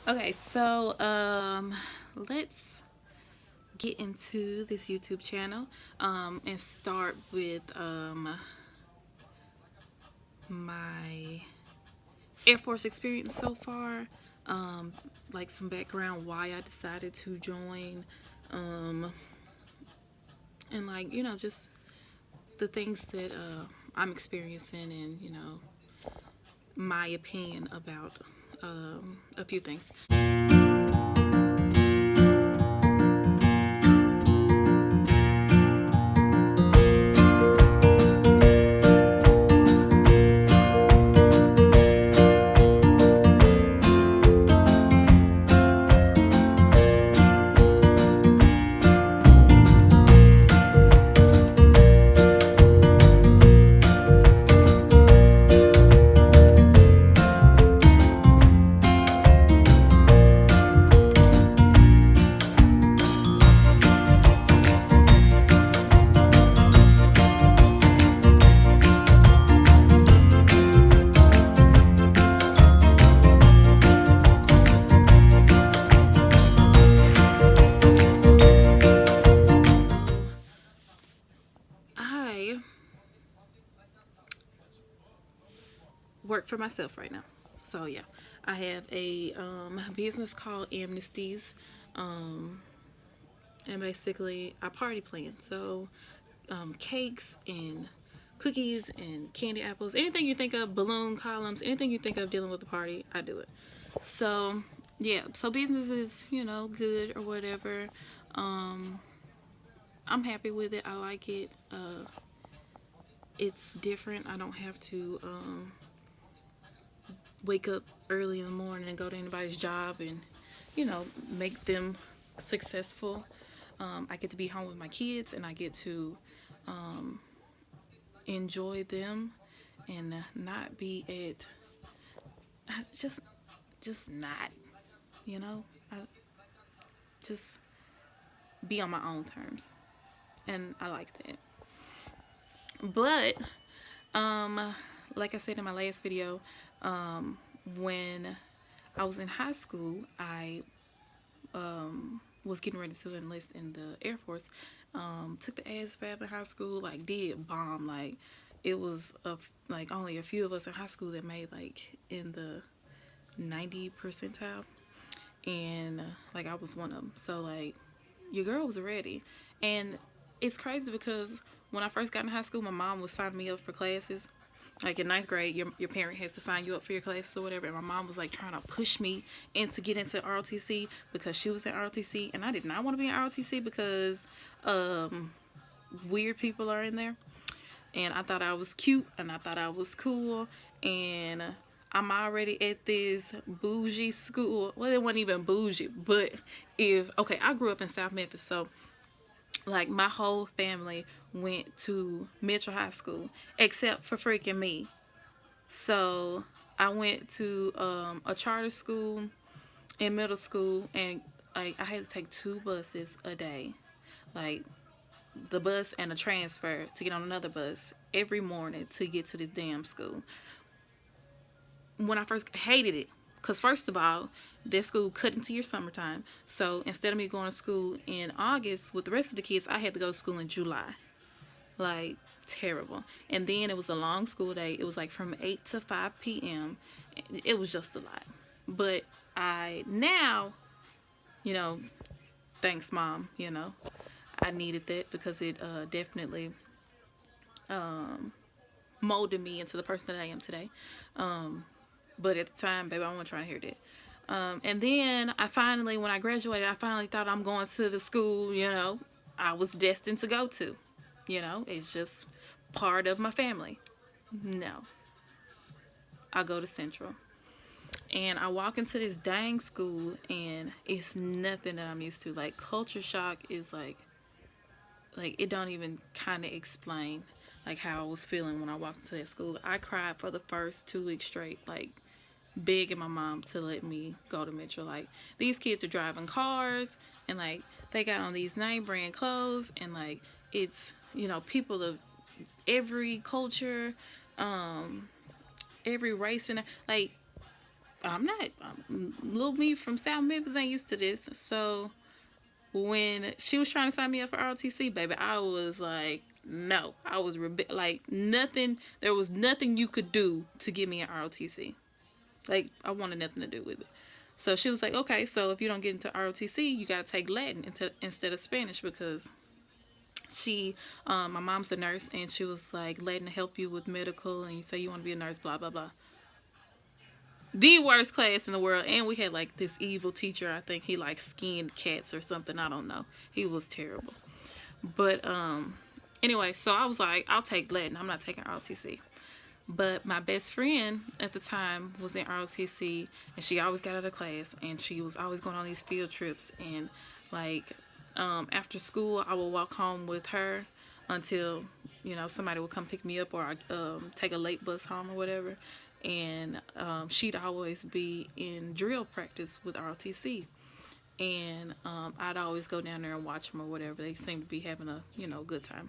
Okay, so let's get into this YouTube channel and start with my Air Force experience so far. Like some background why I decided to join, and like just the things that I'm experiencing, and my opinion about a few things. I work for myself right now. So yeah, I have a business called Amnesties, and basically I party plan. So cakes and cookies and candy apples, anything you think of, balloon columns, anything you think of dealing with the party, I do it. So yeah, so business is good or whatever. Um, I'm happy with it. I like it. It's different. I don't have to wake up early in the morning and go to anybody's job and make them successful. I get to be home with my kids, and I get to enjoy them and not be at just not I just be on my own terms, and I like that. But like I said in my last video, when I was in high school, I was getting ready to enlist in the Air Force. Took the ASVAB in high school, like did bomb. Like it was like only a few of us in high school that made like in the 90 percentile, and like I was one of them. So like your girl was ready, and it's crazy because when I first got in high school, my mom was signing me up for classes. Like in ninth grade, your parent has to sign you up for your classes or whatever. And my mom was like trying to push me to get into ROTC because she was in ROTC, and I did not want to be in ROTC because weird people are in there. And I thought I was cute, and I thought I was cool, and I'm already at this bougie school. Well, it wasn't even bougie, but I grew up in South Memphis, so like my whole family went to Mitchell High School except for freaking me. So I went to a charter school in middle school, and like I had to take two buses a day, like the bus and a transfer to get on another bus every morning to get to this damn school. When I first hated it, because first of all, that school cut into your summertime. So instead of me going to school in August with the rest of the kids, I had to go to school in July. Like terrible. And then it was a long school day. It was like from 8 to 5 p.m. It was just a lot. But I now, you know, thanks mom, I needed that because it definitely molded me into the person that I am today. But at the time, baby, I wasn't trying to hear that. And then when I graduated, I finally thought I'm going to the school, I was destined to go to. It's just part of my family. No, I go to Central. And I walk into this dang school, and it's nothing that I'm used to. Like, culture shock is like it don't even kind of explain like how I was feeling when I walked into that school. I cried for the first 2 weeks straight, like begging my mom to let me go to Metro. Like, these kids are driving cars, and like they got on these name brand clothes, and like it's people of every culture, every race, and like Little me from South Memphis ain't used to this. So when she was trying to sign me up for ROTC, baby, I was like, no. I was like, nothing. There was nothing you could do to get me an ROTC. Like, I wanted nothing to do with it. So she was like, okay, so if you don't get into ROTC, you got to take Latin instead of Spanish, because my mom's a nurse, and she was like, Latin to help you with medical, and you say you want to be a nurse, blah, blah, blah. The worst class in the world. And we had like this evil teacher. I think he like skinned cats or something. I don't know. He was terrible. But anyway, so I was like, I'll take Latin. I'm not taking ROTC. But my best friend at the time was in ROTC, and she always got out of class, and she was always going on these field trips. And like after school, I would walk home with her until somebody would come pick me up, or I take a late bus home or whatever. And she'd always be in drill practice with ROTC, and I'd always go down there and watch them or whatever. They seemed to be having a good time,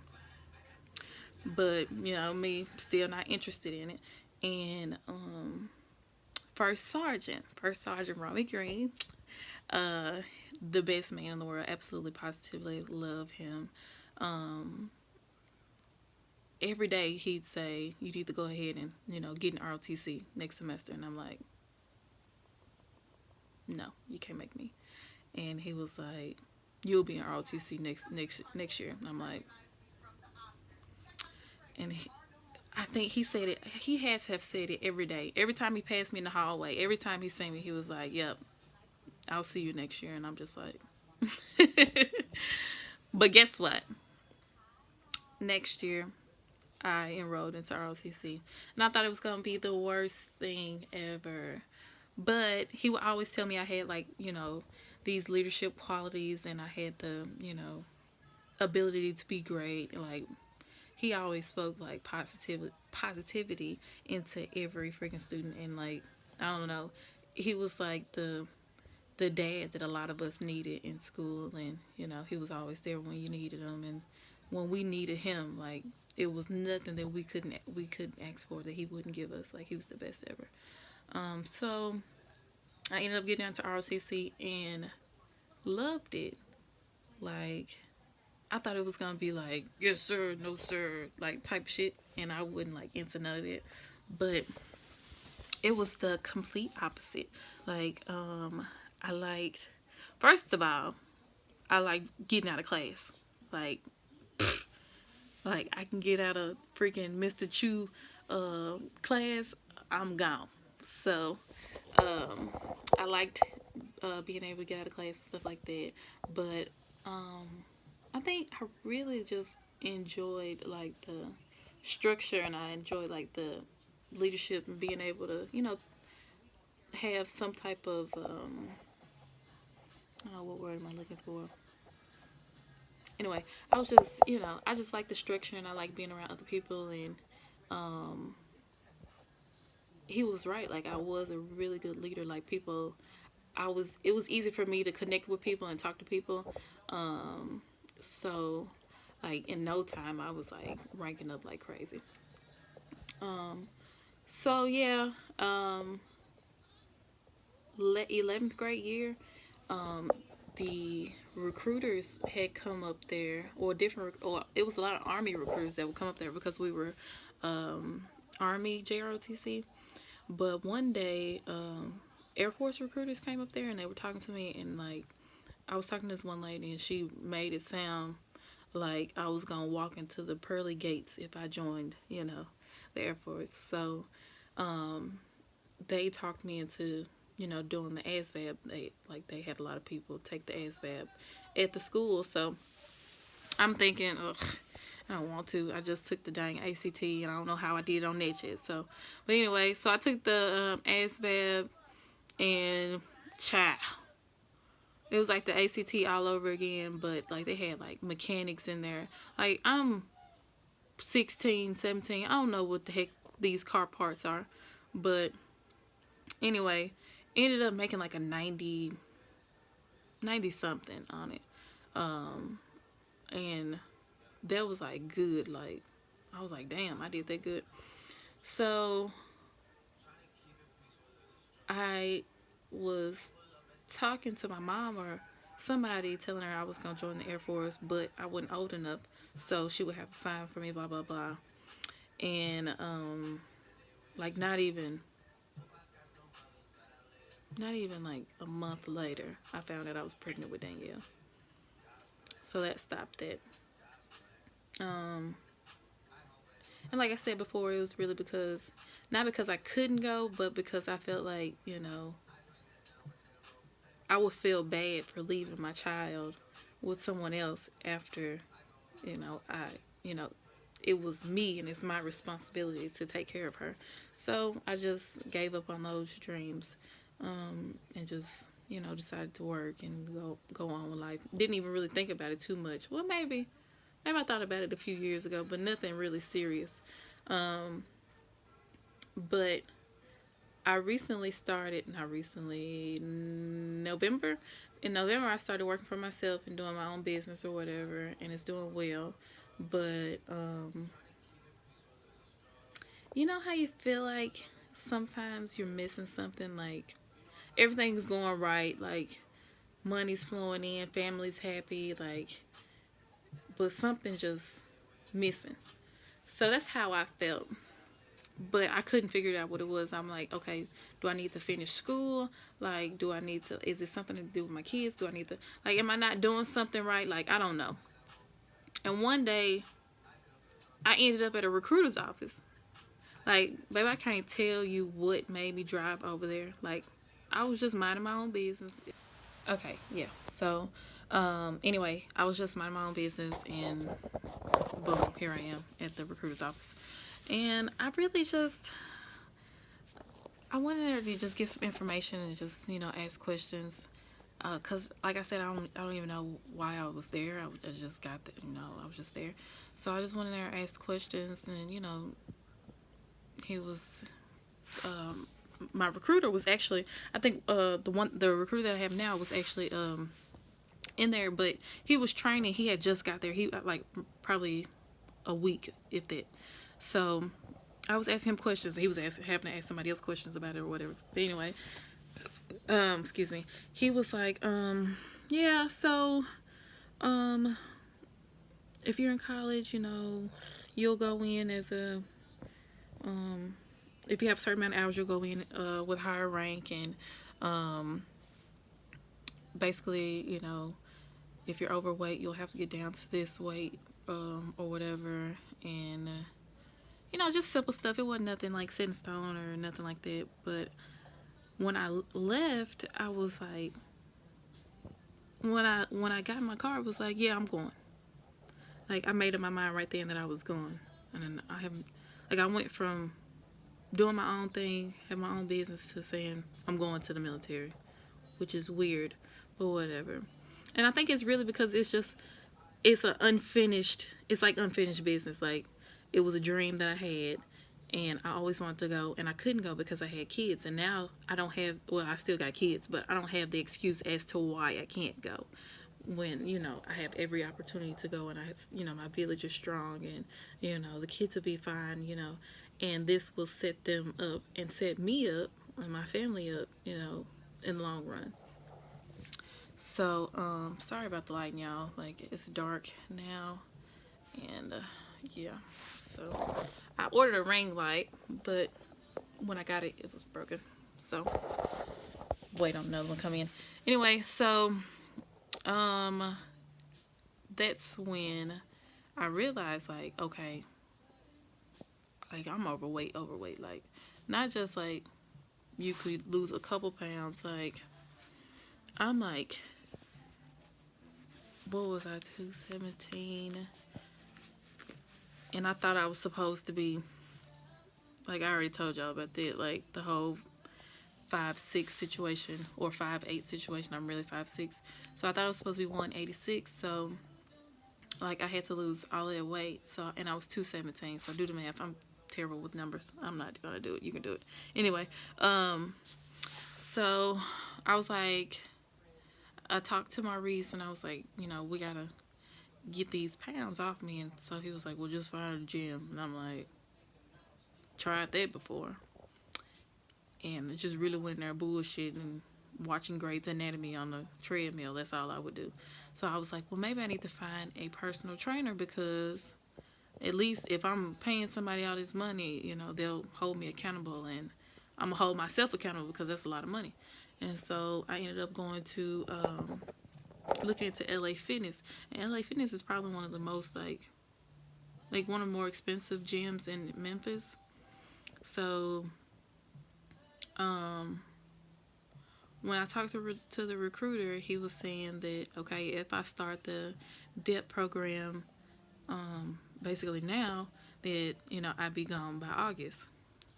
but me still not interested in it. And first sergeant Romy Green, the best man in the world, absolutely positively love him. Every day he'd say, you need to go ahead and get an ROTC next semester. And I'm like, no, you can't make me. And he was like, you'll be in ROTC next year. And I'm like, and I think he said it, he had to have said it every day. Every time he passed me in the hallway, every time he seen me, he was like, yep, I'll see you next year. And I'm just like, but guess what? Next year, I enrolled into ROTC, and I thought it was going to be the worst thing ever. But he would always tell me I had, like, these leadership qualities, and I had the, ability to be great. Like, he always spoke, like, positivity into every freaking student. And, like, I don't know, he was like the dad that a lot of us needed in school. And, he was always there when you needed him. And when we needed him, like, it was nothing that we couldn't ask for that he wouldn't give us. Like, he was the best ever. So I ended up getting into ROTC and loved it. Like, I thought it was gonna be like, yes sir, no sir, like type shit, and I wouldn't like into none of it. But it was the complete opposite. Like, I liked, first of all, I like getting out of class. Like, I can get out of freaking Mr. Chu class, I'm gone. So I liked being able to get out of class and stuff like that. But I think I really just enjoyed like the structure, and I enjoyed like the leadership and being able to have some type of I don't know, what word am I looking for? Anyway, I was just, I just like the structure, and I like being around other people. And he was right. Like, I was a really good leader. Like, people, it was easy for me to connect with people and talk to people. So, like, in no time, I was, like, ranking up like crazy. So, yeah, 11th grade year, the recruiters had come up there, or it was a lot of Army recruiters that would come up there because we were Army JROTC. But one day, Airforce recruiters came up there, and they were talking to me, and like, I was talking to this one lady, and she made it sound like I was gonna walk into the pearly gates if I joined, the Air Force. So they talked me into doing the ASVAB. They had a lot of people take the ASVAB at the school. So I'm thinking, ugh, I don't want to. I just took the dang ACT, and I don't know how I did on that shit. So, but anyway, so I took the ASVAB, and child, it was like the ACT all over again. But like, they had like mechanics in there. Like, I'm 16, 17. I don't know what the heck these car parts are, but anyway, ended up making like a 90 something on it. And that was like good. Like, I was like, damn, I did that good. So I was talking to my mom or somebody telling her I was going to join the Air Force, but I wasn't old enough, so she would have to sign for me, blah, blah, blah. And, like, not even like a month later, I found out I was pregnant with Danielle. So that stopped it. And like I said before, it was really because, not because I couldn't go, but because I felt like, I would feel bad for leaving my child with someone else after, I, you know, it was me and it's my responsibility to take care of her. So I just gave up on those dreams, and just, decided to work and go on with life. Didn't even really think about it too much. Well, maybe I thought about it a few years ago, but nothing really serious. But I recently started, not recently, November. In November, I started working for myself and doing my own business or whatever, and it's doing well. But, you know how you feel like sometimes you're missing something? Like, everything's going right, like, money's flowing in, family's happy, like, but something just missing. So that's how I felt. But I couldn't figure out what it was. I'm like, okay, do I need to finish school? Like, do I need to, is it something to do with my kids? Do I need to, like, am I not doing something right? Like, I don't know. And one day, I ended up at a recruiter's office. Like, baby, I can't tell you what made me drive over there. Like, I was just minding my own business. Okay, yeah. So, anyway, I was just minding my own business, and boom, here I am at the recruiter's office. And I really just, I wanted her to just get some information and just, ask questions. Cause like I said, I don't even know why I was there. I just got there, I was just there. So I just wanted her to ask questions, and he was, my recruiter was actually, I think, the recruiter that I have now was actually, in there, but he was training. He had just got there. He, like, probably a week, if that. So I was asking him questions, and he was having to ask somebody else questions about it or whatever. But anyway, excuse me. He was like, yeah, so, if you're in college, you'll go in as a, if you have a certain amount of hours, you'll go in, with higher rank, and, basically, if you're overweight, you'll have to get down to this weight, or whatever, and, just simple stuff. It wasn't nothing like set in stone or nothing like that. But when I left, I was like, when I got in my car, I was like, yeah, I'm going. Like, I made up my mind right then that I was going. And then I went from doing my own thing, have my own business, to saying I'm going to the military, which is weird, but whatever. And I think it's really because it's like unfinished business. Like, it was a dream that I had, and I always wanted to go, and I couldn't go because I had kids. And now I don't have, well, I still got kids, but I don't have the excuse as to why I can't go, when I have every opportunity to go, and my village is strong, and the kids will be fine, and this will set them up and set me up and my family up, in the long run. So, sorry about the lighting, y'all. Like, it's dark now, and, yeah. So, I ordered a ring light, but when I got it, it was broken. So, wait on another one come in. Anyway, so, that's when I realized, like, okay, like, I'm overweight, like, not just, like, you could lose a couple pounds, like, I'm like, what was I, 217? And I thought I was supposed to be, like, I already told y'all about that, like, the whole 5'6" situation, or 5'8" situation. I'm really 5'6", so I thought I was supposed to be 186. So, like, I had to lose all that weight. So, and I was 217. So do the math. I'm terrible with numbers. I'm not gonna do it. You can do it anyway. So I was like, I talked to Maurice, and I was like, we gotta get these pounds off me. And so he was like, well, just find a gym. And I'm like, tried that before. and just really went in there bullshitting and watching Grey's Anatomy on the treadmill. That's all I would do. So I was like, well, maybe I need to find a personal trainer, because at least if I'm paying somebody all this money, you know, they'll hold me accountable, and I'm gonna hold myself accountable, because that's a lot of money. And so I ended up going to looking into LA Fitness, and LA Fitness is probably one of the most like one of the more expensive gyms in Memphis. So when I talked to the recruiter, he was saying that, okay, if I start the DEP program basically now, that, you know, I'd be gone by August.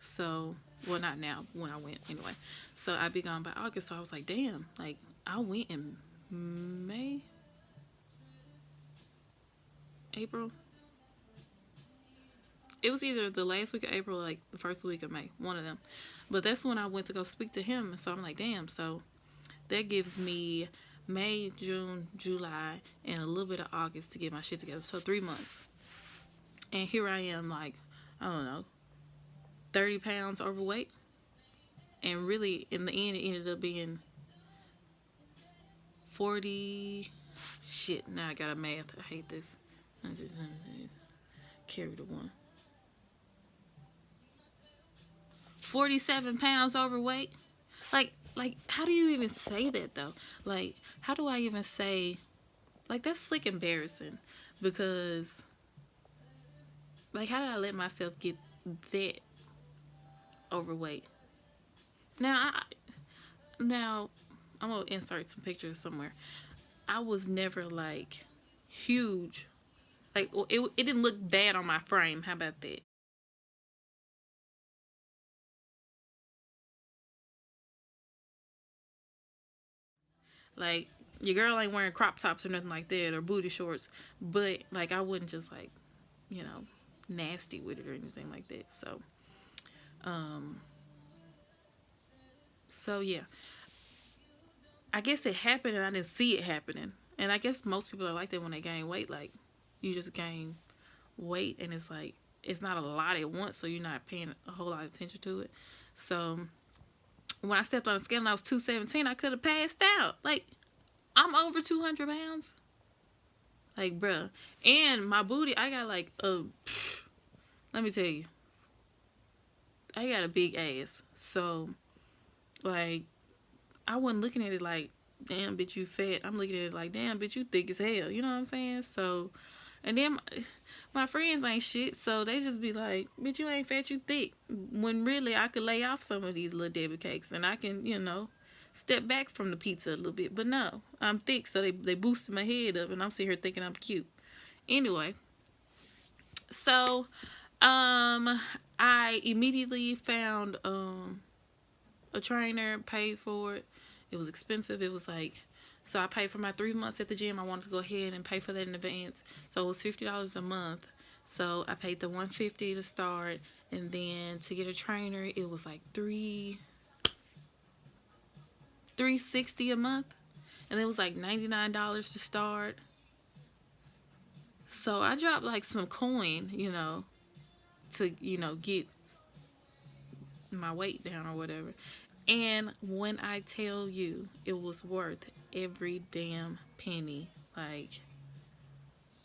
So, well, not now, when I went anyway. So I'd be gone by August. So I was like, damn, like I went in May, April. It was either the last week of April or like the first week of May, one of them. But that's when I went to go speak to him. So I'm like, damn. So that gives me May, June, July, and a little bit of August to get my shit together. So 3 months. And here I am, like, I don't know, 30 pounds overweight. And really, in the end, it ended up being 40. Shit, now I got a math. I hate this. I just carry the one. 47 pounds overweight. Like, how do you even say that, though? Like, how do I even say, like, that's slick embarrassing, because, like, how did I let myself get that overweight? Now, I'm gonna insert some pictures somewhere. I was never, like, huge. Like, it didn't look bad on my frame. How about that? Like, your girl ain't wearing crop tops or nothing like that, or booty shorts, but, like, I wouldn't just, like, you know, nasty with it or anything like that. Um, so yeah, I guess it happened and I didn't see it happening. And I guess most people are like that when they gain weight. Like, you just gain weight, and it's like, it's not a lot at once, so you're not paying a whole lot of attention to it. So when I stepped on the scale and I was 217, I could have passed out. Like, I'm over 200 pounds. Like, bruh. And my booty, I got like let me tell you, I got a big ass. So, like, I wasn't looking at it like, damn, bitch, you fat. I'm looking at it like, damn, bitch, you thick as hell. You know what I'm saying? So, and then my friends ain't shit, so they just be like, bitch, you ain't fat, you thick. When really I could lay off some of these little Debbie cakes, and I can, you know, step back from the pizza a little bit. But no, I'm thick, so they boosted my head up, and I'm sitting here thinking I'm cute. Anyway, so I immediately found a trainer, paid for it. It was expensive. It was like, so I paid for my 3 months at the gym. I wanted to go ahead and pay for that in advance. So it was $50 a month. So I paid the $150 to start, and then to get a trainer, it was like $360 a month, and it was like $99 to start. So I dropped like some coin, you know, to, you know, get my weight down or whatever. And when I tell you, it was worth every damn penny. Like,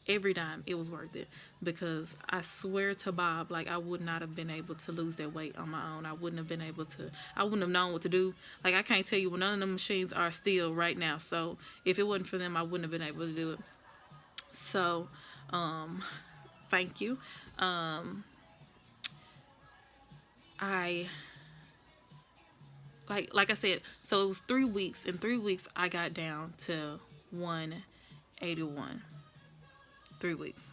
every dime, it was worth it. Because I swear to Bob, like, I would not have been able to lose that weight on my own. I wouldn't have been able to. I wouldn't have known what to do. Like, I can't tell you, well, none of them machines are still right now. So if it wasn't for them, I wouldn't have been able to do it. So thank you. I like I said, so it was 3 weeks. In 3 weeks, I got down to 181. 3 weeks,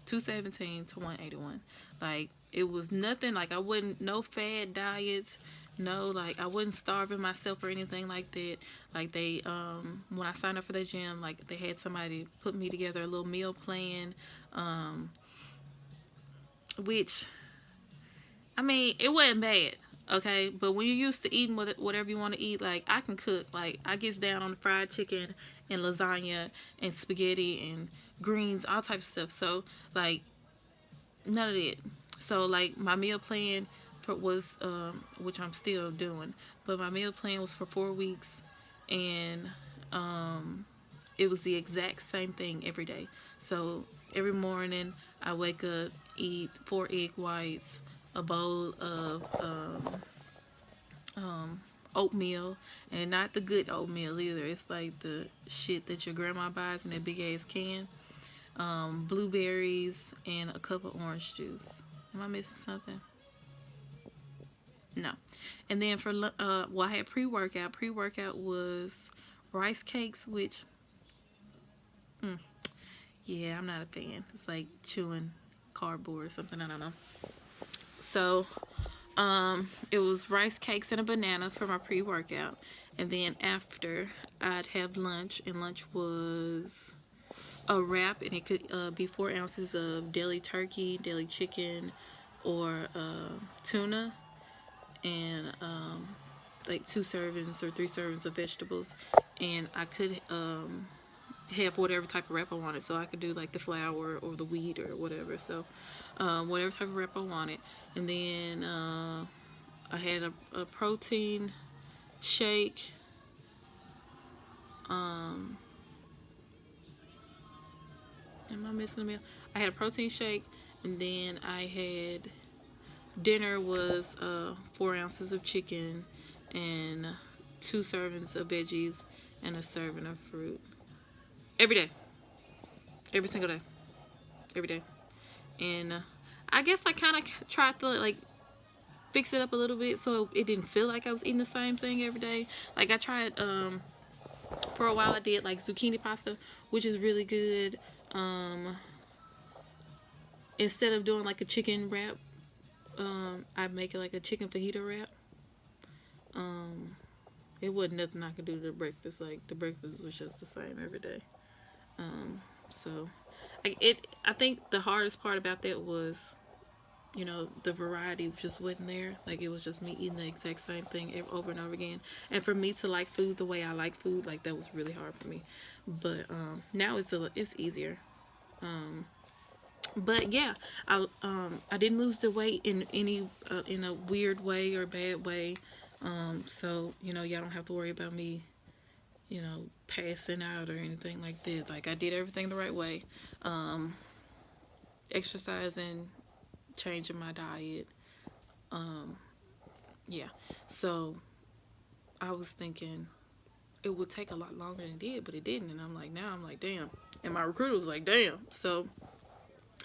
217 to 181. Like, it was nothing. Like, I wouldn't, no fad diets, no, like, I wasn't starving myself or anything like that. Like, they when I signed up for that gym, like, they had somebody put me together a little meal plan, which, I mean, it wasn't bad, okay? But when you're used to eating whatever you want to eat, like, I can cook. Like, I get down on the fried chicken and lasagna and spaghetti and greens, all types of stuff. So, like, none of that. So, like, my meal plan was which I'm still doing, but my meal plan was for 4 weeks, and it was the exact same thing every day. So every morning I wake up, eat 4 egg whites, a bowl of oatmeal, and not the good oatmeal either. It's like the shit that your grandma buys in that big ass can. Blueberries and a cup of orange juice. Am I missing something? No. And then for well, I had pre-workout. Pre-workout was rice cakes, which yeah, I'm not a fan. It's like chewing cardboard or something. I don't know. So it was rice cakes and a banana for my pre-workout, and then after I'd have lunch, and lunch was a wrap, and it could be 4 ounces of deli turkey, deli chicken, or tuna, and like 2 servings or 3 servings of vegetables. And I could have whatever type of wrap I wanted, so I could do like the flour or the wheat or whatever. So whatever type of wrap I wanted. And then I had a protein shake. Am I missing a meal? I had a protein shake, and then I had dinner was 4 ounces of chicken and 2 servings of veggies and a serving of fruit. Every day. Every single day. Every day. And I guess I kind of tried to like fix it up a little bit so it didn't feel like I was eating the same thing every day. Like I tried for a while I did like zucchini pasta, which is really good. Instead of doing like a chicken wrap, I'd make it like a chicken fajita wrap. It wasn't nothing I could do to the breakfast. Like the breakfast was just the same every day. So I think the hardest part about that was, you know, the variety just wasn't there. Like it was just me eating the exact same thing over and over again. And for me to like food the way I like food, like that was really hard for me. But now it's easier. But yeah, I didn't lose the weight in any in a weird way or bad way. So you know, y'all don't have to worry about me, you know, passing out or anything like that. Like I did everything the right way. Exercising, changing my diet. Yeah. So I was thinking it would take a lot longer than it did, but it didn't. And I'm like, damn. And my recruiter was like, damn. So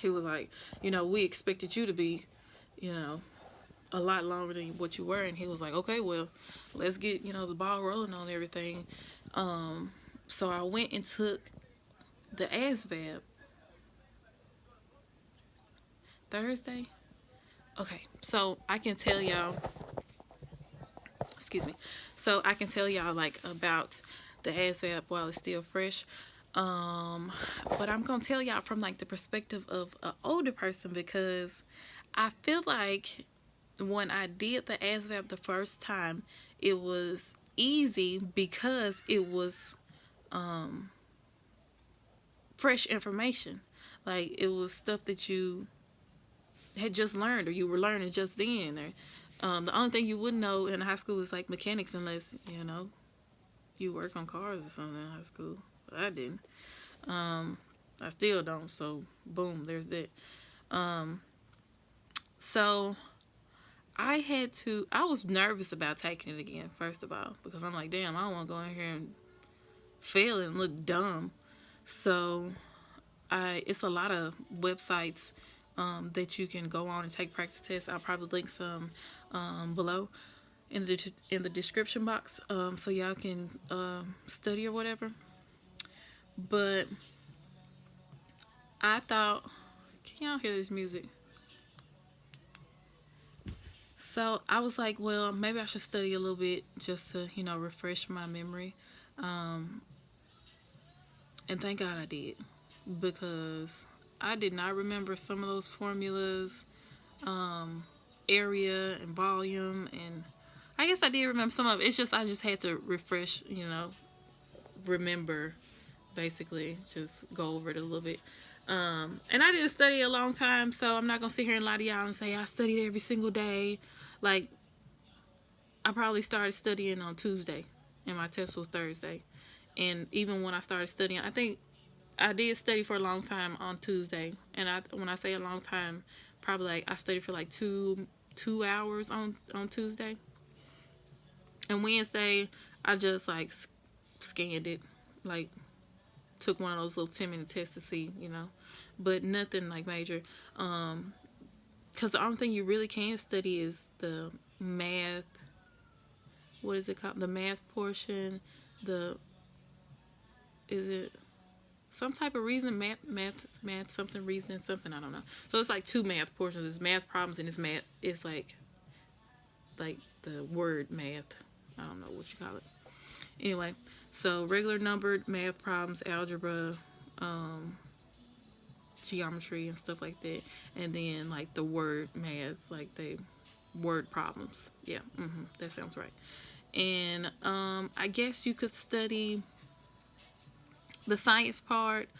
he was like, you know, we expected you to be, you know, a lot longer than what you were. And he was like, okay, well, let's get, you know, the ball rolling on everything. So I went and took the ASVAB Thursday. Okay, so I can tell y'all, excuse me, so I can tell y'all like about the ASVAB while it's still fresh. But I'm gonna tell y'all from like the perspective of an older person, because I feel like when I did the ASVAB the first time, it was easy because it was fresh information. Like it was stuff that you had just learned, or you were learning just then, or the only thing you wouldn't know in high school is like mechanics, unless, you know, you work on cars or something in high school. But I didn't. I still don't, so boom, there's that. So I was nervous about taking it again, first of all, because I'm like, damn, I don't want to go in here and fail and look dumb. So it's a lot of websites that you can go on and take practice tests. I'll probably link some below in the description box, so y'all can study or whatever. But I thought, can y'all hear this music? So I was like, well, maybe I should study a little bit just to, you know, refresh my memory. And thank God I did, because I did not remember some of those formulas, area and volume, and I guess I did remember some of it. It's just I just had to refresh, you know, remember, basically, just go over it a little bit. And I didn't study a long time, so I'm not gonna sit here and lie to y'all and say I studied every single day. Like, I probably started studying on Tuesday, and my test was Thursday. And even when I started studying, I think I did study for a long time on Tuesday. And when I say a long time, probably like I studied for like two hours on Tuesday. And Wednesday, I just like scanned it, like took one of those little 10-minute tests to see, but nothing like major. Because the only thing you really can study is the math. What is it called? The math portion. Is it some type of reason? Math, something, reasoning, something. I don't know. So it's like two math portions. It's math problems and it's math. It's like the word math. I don't know what you call it. Anyway, so regular numbered math problems, algebra, geometry and stuff like that, and then like the word math, like the word problems. Yeah, that sounds right. And I guess you could study the science part,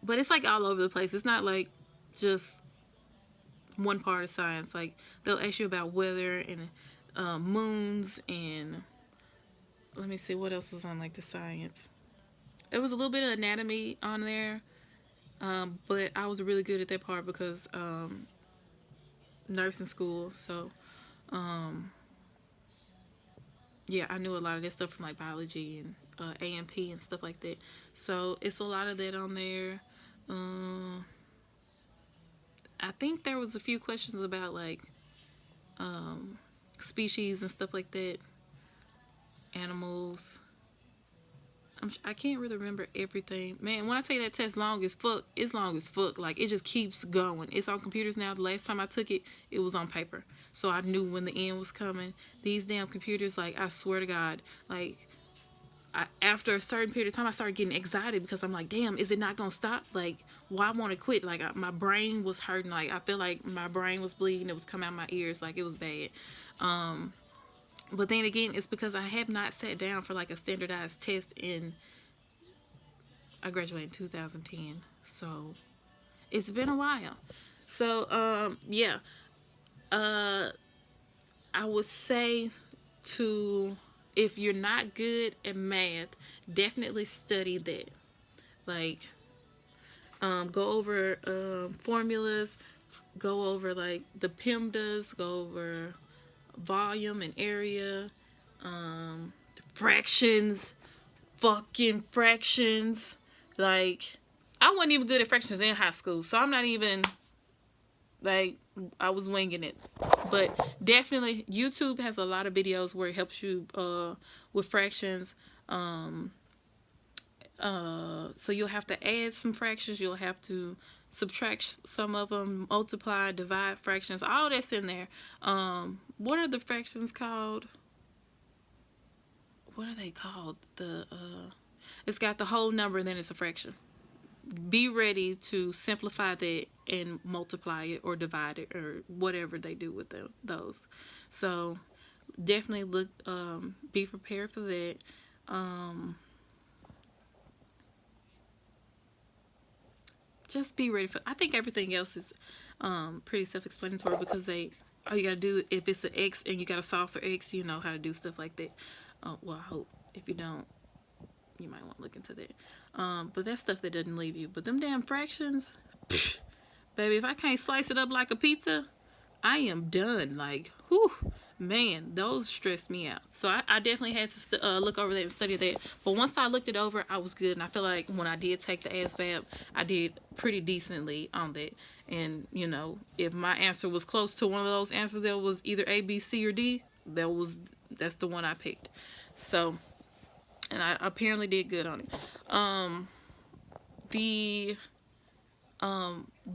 but it's like all over the place. It's not like just one part of science. Like they'll ask you about weather and moons, and let me see what else was on like the science. There was a little bit of anatomy on there, but I was really good at that part because nursing school. So yeah, I knew a lot of that stuff from like biology and A&P and stuff like that. So it's a lot of that on there. I think there was a few questions about like species and stuff like that, animals. I can't really remember everything. Man, when I tell you that test long as fuck, it's long as fuck. Like, it just keeps going. It's on computers now. The last time I took it, it was on paper. So I knew when the end was coming. These damn computers, like, I swear to God, like, after a certain period of time, I started getting excited because I'm like, damn, is it not going to stop? Like, why want to quit? Like, my brain was hurting. Like, I feel like my brain was bleeding. It was coming out my ears. Like, it was bad. But then again, it's because I have not sat down for like a standardized test I graduated in 2010. So it's been a while. So, yeah. I would say if you're not good at math, definitely study that. Like, go over formulas, go over like the PEMDAS, go over volume and area, fractions, fucking fractions. Like, I wasn't even good at fractions in high school, so I'm not even, like, I was winging it. But definitely, YouTube has a lot of videos where it helps you with fractions. So you'll have to add some fractions, you'll have to subtract some of them, multiply, divide fractions, all that's in there. What are the fractions called? What are they called? It's got the whole number and then it's a fraction. Be ready to simplify that and multiply it or divide it or whatever they do with those. So definitely be prepared for that. Just be ready for. I think everything else is pretty self-explanatory because all you gotta do, if it's an X and you gotta solve for X, you know how to do stuff like that. Well, I hope. If you don't, you might want to look into that. But that's stuff that doesn't leave you. But them damn fractions, psh, baby, if I can't slice it up like a pizza, I am done. Like, whew, man, those stressed me out. So I definitely had to look over that and study that. But once I looked it over, I was good. And I feel like when I did take the ASVAB, I did pretty decently on that. And, if my answer was close to one of those answers that was either A, B, C, or D, that's the one I picked. So, and I apparently did good on it. The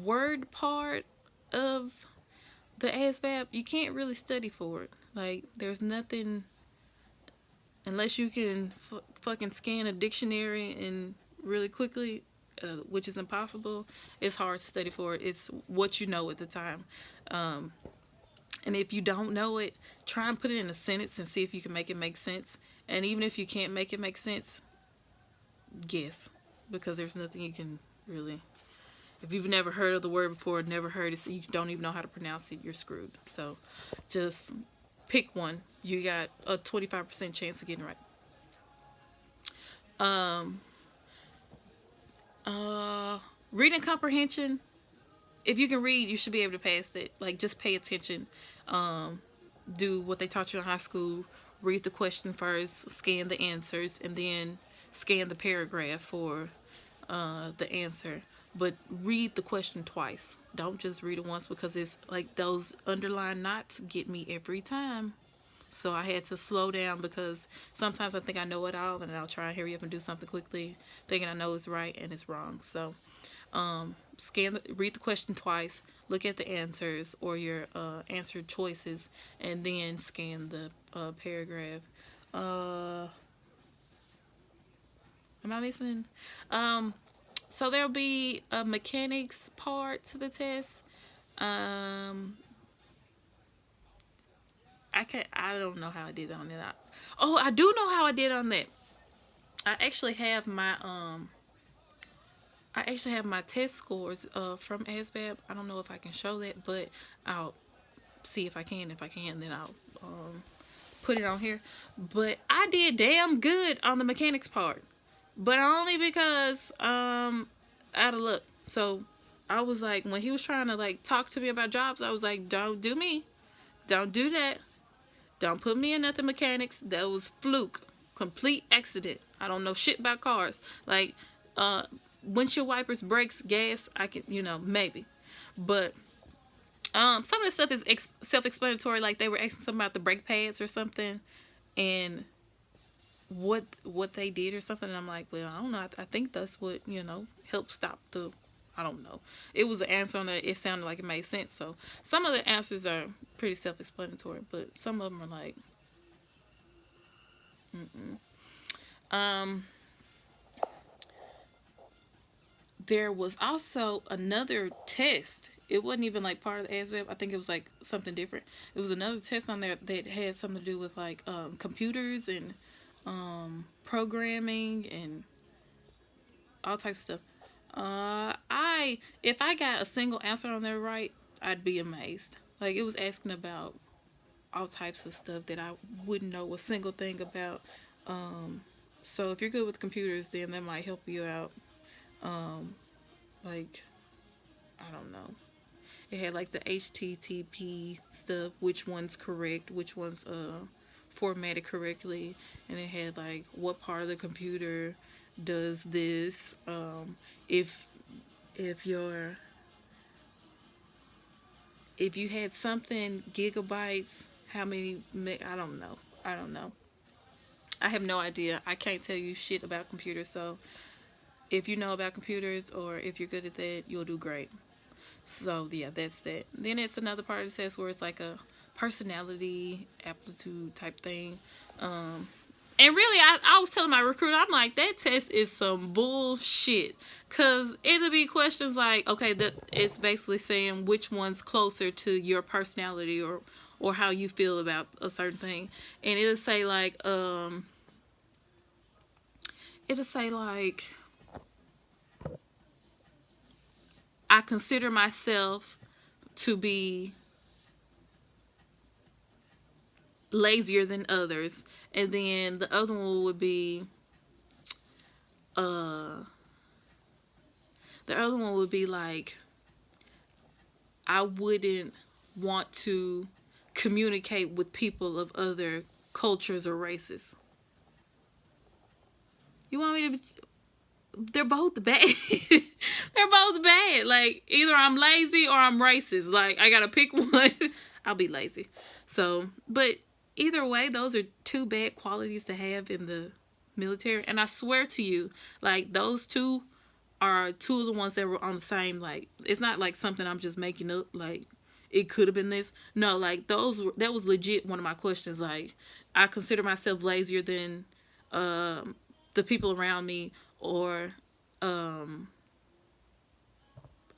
word part of the ASVAB, you can't really study for it. Like, there's nothing, unless you can fucking scan a dictionary and really quickly, which is impossible. It's hard to study for it. It's what you know at the time. And if you don't know it, try and put it in a sentence and see if you can make it make sense. And even if you can't make it make sense, guess. Because there's nothing you can really If you've never heard of the word before, never heard it, so you don't even know how to pronounce it, you're screwed. So just pick one. You got a 25% chance of getting right. Reading comprehension. If you can read, you should be able to pass it. Like, just pay attention. Do what they taught you in high school. Read the question first, scan the answers, and then scan the paragraph for the answer. But read the question twice. Don't just read it once, because it's like those underlined knots get me every time. So I had to slow down, because sometimes I think I know it all, and I'll try and hurry up and do something quickly, thinking I know it's right, and it's wrong. So read the question twice, look at the answers or your answer choices, and then scan the paragraph. Am I missing? So there'll be a mechanics part to the test. I don't know how I did on that. Oh, I do know how I did on that. I actually have my test scores from ASVAB. I don't know if I can show that, but I'll see if I can. If I can, then I'll put it on here. But I did damn good on the mechanics part, but only because out of luck. So I was like, when he was trying to like talk to me about jobs, I was like, don't do me, don't do that, don't put me in nothing mechanics. That was fluke, complete accident. I don't know shit about cars. Like windshield wipers, brakes, gas, I can, maybe. But some of the stuff is self-explanatory. Like they were asking something about the brake pads or something, and what they did or something. And I'm like, well, I don't know. I think that's what, helped stop the, I don't know. It was an answer on that. It sounded like it made sense. So some of the answers are pretty self-explanatory, but some of them are like, there was also another test. It wasn't even like part of the ASVAB. I think it was like something different. It was another test on there that had something to do with like computers and programming and all types of stuff. If I got a single answer on there right, I'd be amazed. Like it was asking about all types of stuff that I wouldn't know a single thing about. So if you're good with computers, then that might help you out. Like, I don't know. It had like the HTTP stuff, which one's correct, which one's formatted correctly, and it had like what part of the computer does this. If you had something gigabytes, how many? I don't know. I have no idea. I can't tell you shit about computers. So if you know about computers or if you're good at that, you'll do great. So yeah, that's that. Then it's another part of the test where it's like a personality aptitude type thing. And really, I was telling my recruiter, I'm like, that test is some bullshit. Because it'll be questions like, okay, that it's basically saying which one's closer to your personality or how you feel about a certain thing. And it'll say like, I consider myself to be lazier than others. And then the other one would be like, I wouldn't want to communicate with people of other cultures or races. You want me to they're both bad. They're both bad. Like, either I'm lazy or I'm racist. Like, I gotta pick one. I'll be lazy. So, but either way, those are two bad qualities to have in the military. And I swear to you, like, those two are two of the ones that were on the same, like, it's not like something I'm just making up, like, it could have been this. No, like, that was legit one of my questions. Like, I consider myself lazier than the people around me, or I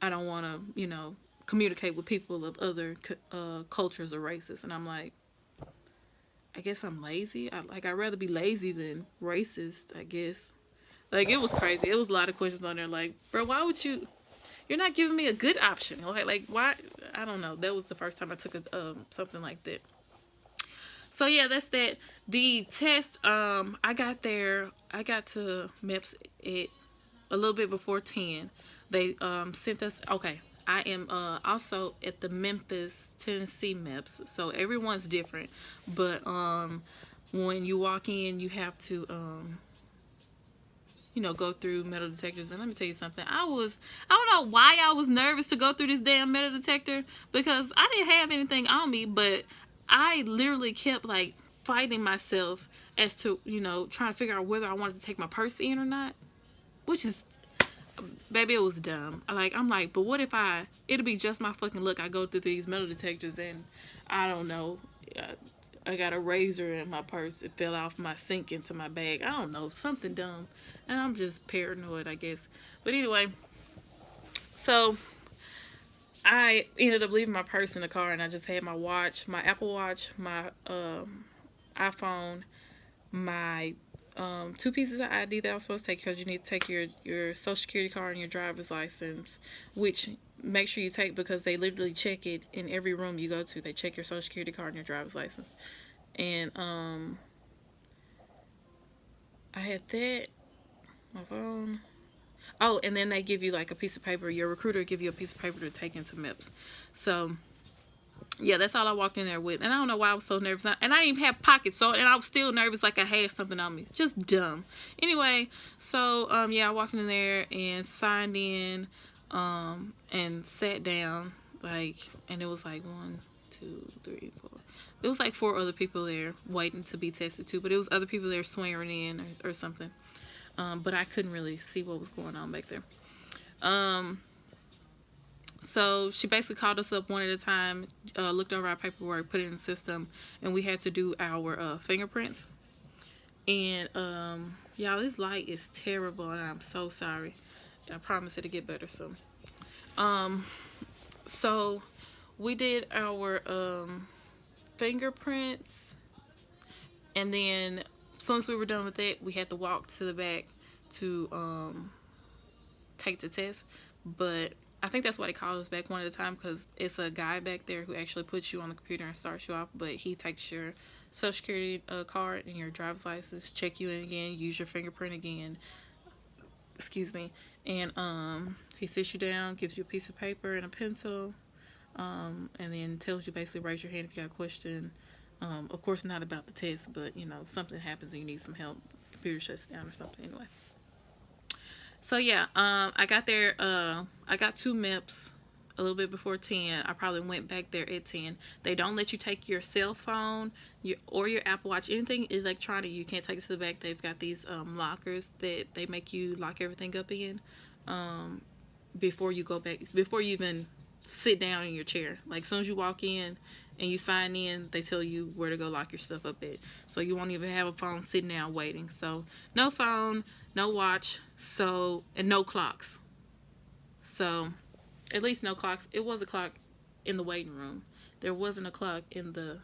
don't want to, communicate with people of other cultures or races. And I'm like, I guess I'm lazy. I'd rather be lazy than racist, I guess. Like, it was crazy. It was a lot of questions on there. Like, bro, why would you're you're not giving me a good option. Like why? I don't know. That was the first time I took a something like that. So yeah, that's that. The test, I got to MEPS at a little bit before 10. They sent us, okay, I am also at the Memphis, Tennessee MEPS. So everyone's different. But when you walk in, you have to go through metal detectors. And let me tell you something. I don't know why I was nervous to go through this damn metal detector, because I didn't have anything on me, but I literally kept like fighting myself as to, trying to figure out whether I wanted to take my purse in or not, which is, baby, it was dumb. I'm like, but what if it'll be just my fucking luck. I go through these metal detectors and I don't know, I got a razor in my purse. It fell off my sink into my bag. I don't know, something dumb. And I'm just paranoid, I guess. But anyway, so I ended up leaving my purse in the car, and I just had my watch, my Apple Watch, my iPhone, my 2 pieces of ID that I was supposed to take, because you need to take your social security card and your driver's license, which make sure you take, because they literally check it in every room you go to. They check your social security card and your driver's license. And I had that, my phone. Oh, and then they give you like a piece of paper. Your recruiter give you a piece of paper to take into MEPS. So yeah, that's all I walked in there with. And I don't know why I was so nervous. And I didn't even have pockets. And I was still nervous, like I had something on me. Just dumb. Anyway, so yeah, I walked in there and signed in, and sat down. And it was like 1, 2, 3, 4. It was like 4 other people there waiting to be tested too. But it was other people there swearing in or something. But I couldn't really see what was going on back there. So she basically called us up one at a time, looked over our paperwork, put it in the system, and we had to do our fingerprints. And y'all, this light is terrible, and I'm so sorry. I promise it'll get better soon. So we did our fingerprints, and then as soon as we were done with that, we had to walk to the back to take the test. But I think that's why they called us back one at a time, because it's a guy back there who actually puts you on the computer and starts you off. But he takes your social security card and your driver's license, check you in again, use your fingerprint again, excuse me, and he sits you down, gives you a piece of paper and a pencil, and then tells you basically raise your hand if you got a question. Of course, not about the test, but if something happens and you need some help, the computer shuts down or something. Anyway, so yeah, I got there. I got 2 MEPS a little bit before 10. I probably went back there at 10. They don't let you take your cell phone or your Apple Watch, anything electronic. You can't take it to the back. They've got these lockers that they make you lock everything up in before you go back, before you even sit down in your chair. Like as soon as you walk in and you sign in, they tell you where to go lock your stuff up at. So you won't even have a phone sitting down waiting. So no phone, no watch, and no clocks. So at least no clocks. It was a clock in the waiting room. There wasn't a clock in the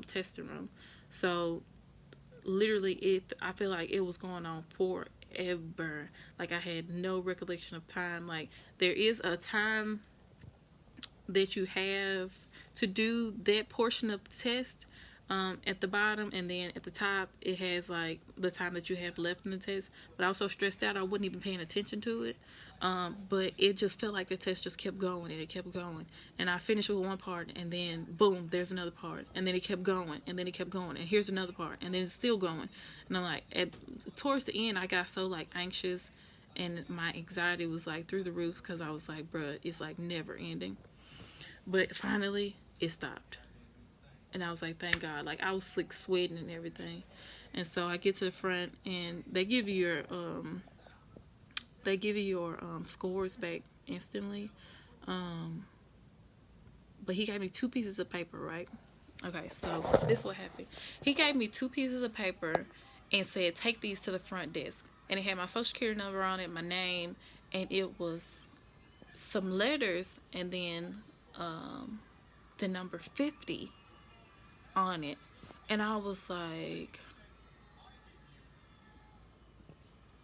testing room. So literally, I feel like it was going on forever. Like I had no recollection of time. Like there is a time that you have to do that portion of the test at the bottom, and then at the top it has like the time that you have left in the test. But I was so stressed out I wasn't even paying attention to it, but it just felt like the test just kept going and it kept going, and I finished with one part, and then boom, there's another part, and then it kept going, and then it kept going, and here's another part, and then it's still going. And I'm like, towards the end I got so like anxious, and my anxiety was like through the roof, because I was like, bruh, it's like never ending. But finally it stopped, and I was like, thank God. Like I was like sweating and everything. And so I get to the front, and they give you your scores back instantly. But he gave me 2 pieces of paper, right? Okay, so this is what happened. He gave me 2 pieces of paper and said, take these to the front desk. And it had my social security number on it, my name, and it was some letters, and then the number 50 on it. And I was like,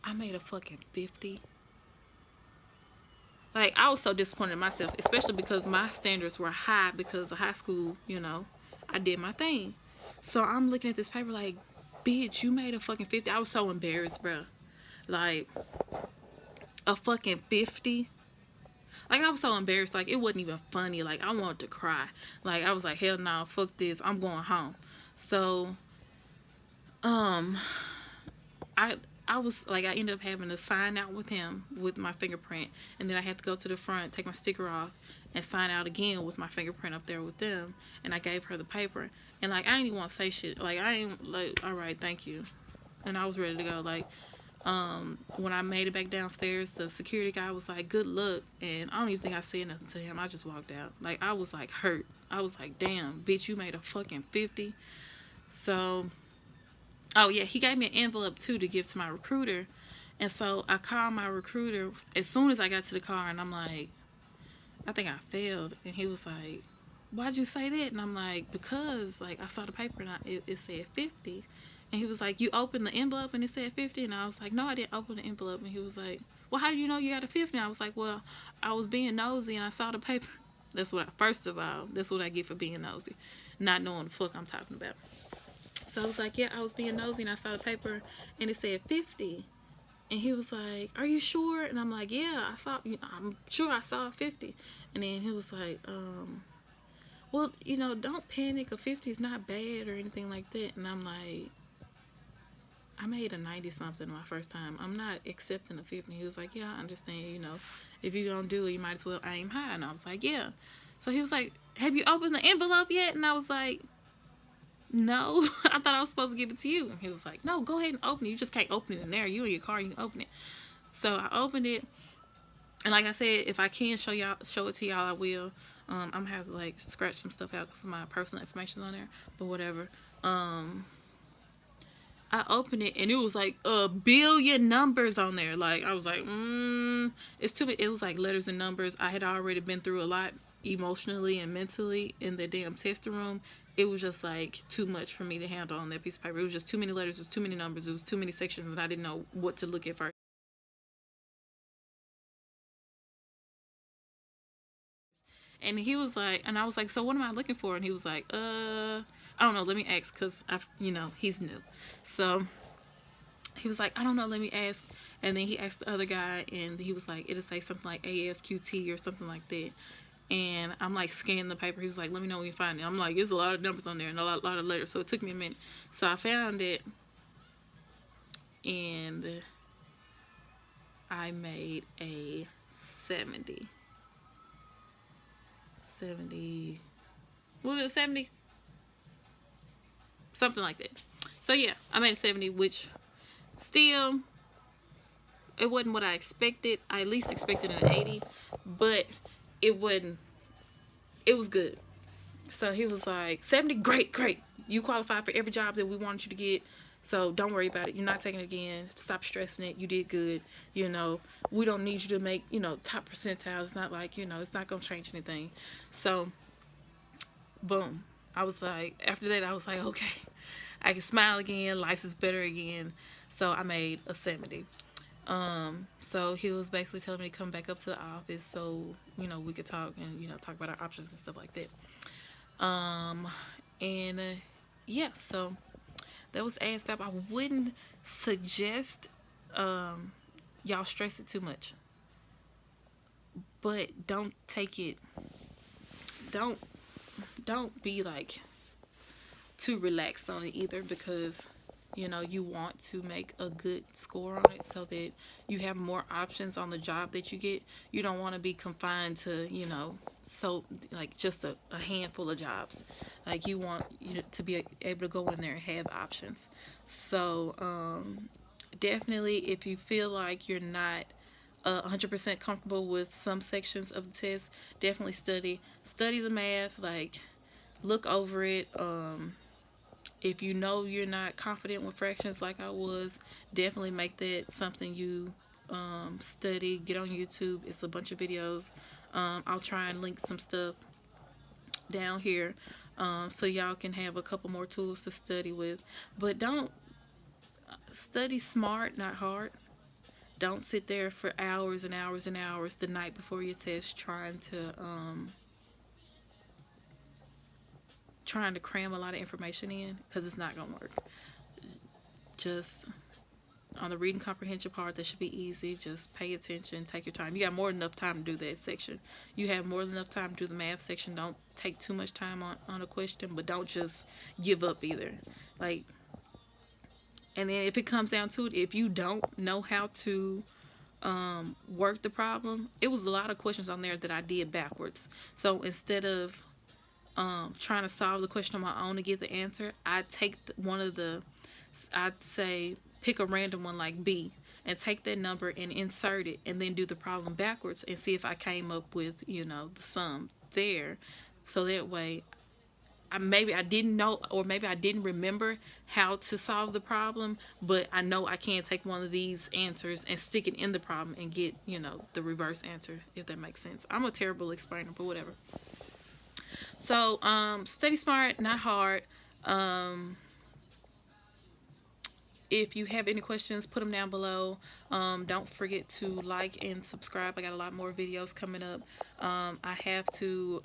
I made a fucking 50. like, I was so disappointed in myself, especially because my standards were high because of high school, you know. I did my thing. So I'm looking at this paper like, bitch, you made a fucking 50. I was so embarrassed, bro. Like, a fucking 50. Like, I was so embarrassed. Like, it wasn't even funny. Like, I wanted to cry. Like, I was like, hell no, fuck this. I'm going home. So, um, I I was like, I ended up having to sign out with him with my fingerprint, and then I had to go to the front, take my sticker off, and sign out again with my fingerprint up there with them. And I gave her the paper, and like, I didn't even want to say shit. Like, I ain't like, all right, thank you, and I was ready to go. Like, when I made it back downstairs, the security guy was like, good luck, and I don't even think I said nothing to him. I just walked out. Like, I was like hurt. I was like, damn, bitch, you made a fucking 50. So, oh yeah, he gave me an envelope too to give to my recruiter. And so I called my recruiter as soon as I got to the car, and I'm like, I think I failed. And he was like, why'd you say that? And I'm like, because like, I saw the paper and it said 50. And he was like, you opened the envelope and it said 50? And I was like, no, I didn't open the envelope. And he was like, well, how do you know you got a 50? And I was like, well, I was being nosy and I saw the paper. First of all, that's what I get for being nosy, not knowing the fuck I'm talking about. So I was like, yeah, I was being nosy and I saw the paper and it said 50. And he was like, are you sure? And I'm like, yeah, I'm sure I saw 50. And then he was like, well, you know, don't panic. A 50 is not bad or anything like that. And I'm like, I made a 90 something my first time. I'm not accepting a 50. He was like, yeah, I understand. You know, if you don't do it, you might as well aim high. And I was like, yeah. So he was like, have you opened the envelope yet? And I was like, no. I thought I was supposed to give it to you. And he was like, no, go ahead and open it. You just can't open it in there. You in your car, you can open it. So I opened it. And like I said, if I can show it to y'all, I will. I'm gonna have to like scratch some stuff out because my personal information is on there. But whatever. I opened it and it was like a billion numbers on there. Like, I was like, it's too many. It was like letters and numbers. I had already been through a lot emotionally and mentally in the damn testing room. It was just like too much for me to handle on that piece of paper. It was just too many letters. It was too many numbers. It was too many sections, and I didn't know what to look at first. And he was like, and I was like, so what am I looking for? And he was like, I don't know. Let me ask, cause he's new. So he was like, I don't know, let me ask. And then he asked the other guy, and he was like, it'll say something like AFQT or something like that. And I'm like scanning the paper. He was like, let me know when you find it. I'm like, there's a lot of numbers on there and a lot of letters. So it took me a minute. So I found it, and I made a 70. 70. Was it 70? Something like that. So yeah, I made a 70, which still, it wasn't what I expected. I at least expected an 80, but it wasn't. It was good. So he was like, 70, great. You qualified for every job that we wanted you to get. So don't worry about it. You're not taking it again. Stop stressing it. You did good. You know, we don't need you to make, top percentile. It's not like, it's not going to change anything. So, boom. I was like, after that, I was like, okay, I can smile again. Life is better again. So I made a 70. So he was basically telling me to come back up to the office so, we could talk and, talk about our options and stuff like that. Yeah, so that was ASVAB. I wouldn't suggest, y'all stress it too much, but don't take it, don't be like too relaxed on it either, because you want to make a good score on it so that you have more options on the job that you get. You don't want to be confined to, so like just a handful of jobs. Like, you want to be able to go in there and have options. So definitely, if you feel like you're not 100% comfortable with some sections of the test, definitely study the math. Like, look over it. If you know you're not confident with fractions like I was, definitely make that something you study. Get on YouTube. It's a bunch of videos. I'll try and link some stuff down here so y'all can have a couple more tools to study with. But don't study smart, not hard. Don't sit there for hours and hours and hours the night before your test trying to cram a lot of information in, because it's not gonna work. Just on the reading comprehension part, that should be easy. Just pay attention, take your time. You got more than enough time to do that section. You have more than enough time to do the math section. Don't take too much time on a question, but don't just give up either. Like, and then if it comes down to it, if you don't know how to work the problem, it was a lot of questions on there that I did backwards. So instead of trying to solve the question on my own to get the answer, I take I'd say pick a random one like B and take that number and insert it, and then do the problem backwards and see if I came up with, the sum there. So that way, maybe I didn't know, or maybe I didn't remember how to solve the problem, but I know I can take one of these answers and stick it in the problem and get, the reverse answer, if that makes sense. I'm a terrible explainer, but whatever. So, study smart, not hard. If you have any questions, put them down below. Don't forget to like and subscribe. I got a lot more videos coming up. I have to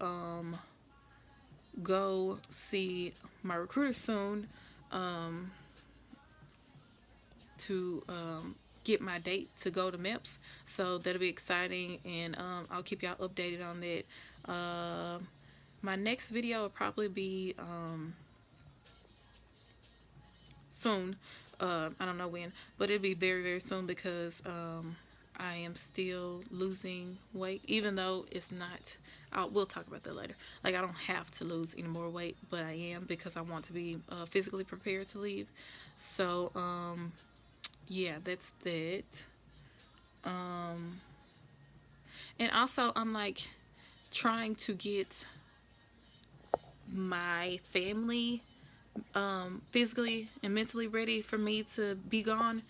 go see my recruiter soon to get my date to go to MEPS. So that'll be exciting, and I'll keep y'all updated on that. My next video will probably be soon. I don't know when, but it'll be very, very soon, because I am still losing weight, even though it's not. We'll talk about that later. Like, I don't have to lose any more weight, but I am, because I want to be physically prepared to leave. So, yeah, that's that. And also, I'm like trying to get my family physically and mentally ready for me to be gone,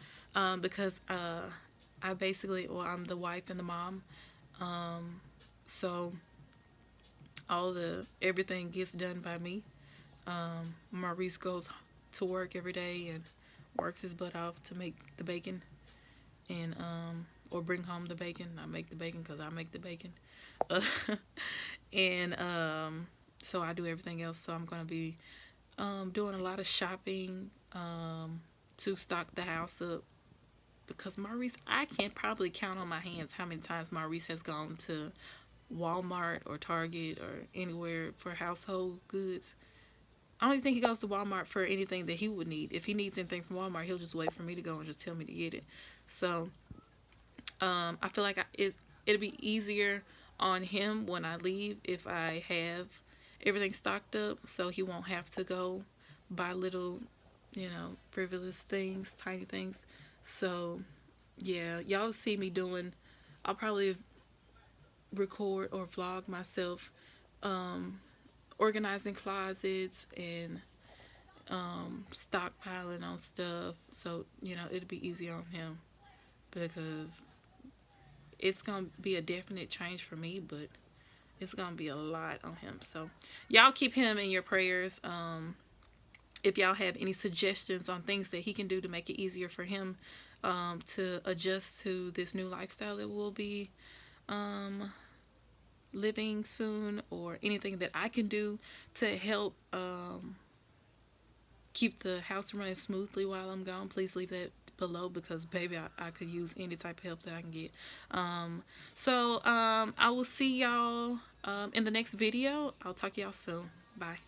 because I basically, well, I'm the wife and the mom, so everything gets done by me. Maurice goes to work every day and works his butt off to make the bacon, and or bring home the bacon. I make the bacon because I make the bacon. And so I do everything else. So I'm going to be doing a lot of shopping to stock the house up, because Maurice, I can probably count on my hands how many times Maurice has gone to Walmart or Target or anywhere for household goods. I don't even think he goes to Walmart for anything that he would need. If he needs anything from Walmart, he'll just wait for me to go and just tell me to get it. So I feel like it'll be easier on him when I leave if I have everything stocked up, so he won't have to go buy little, frivolous things, tiny things. So yeah, y'all see me doing, I'll probably record or vlog myself organizing closets and stockpiling on stuff, so it'll be easy on him, because it's gonna be a definite change for me, but it's gonna be a lot on him. So y'all keep him in your prayers. If y'all have any suggestions on things that he can do to make it easier for him to adjust to this new lifestyle that we'll be living soon, or anything that I can do to help keep the house running smoothly while I'm gone, please leave that below, because baby, I could use any type of help that I can get. So I will see y'all in the next video. I'll talk to y'all soon. Bye.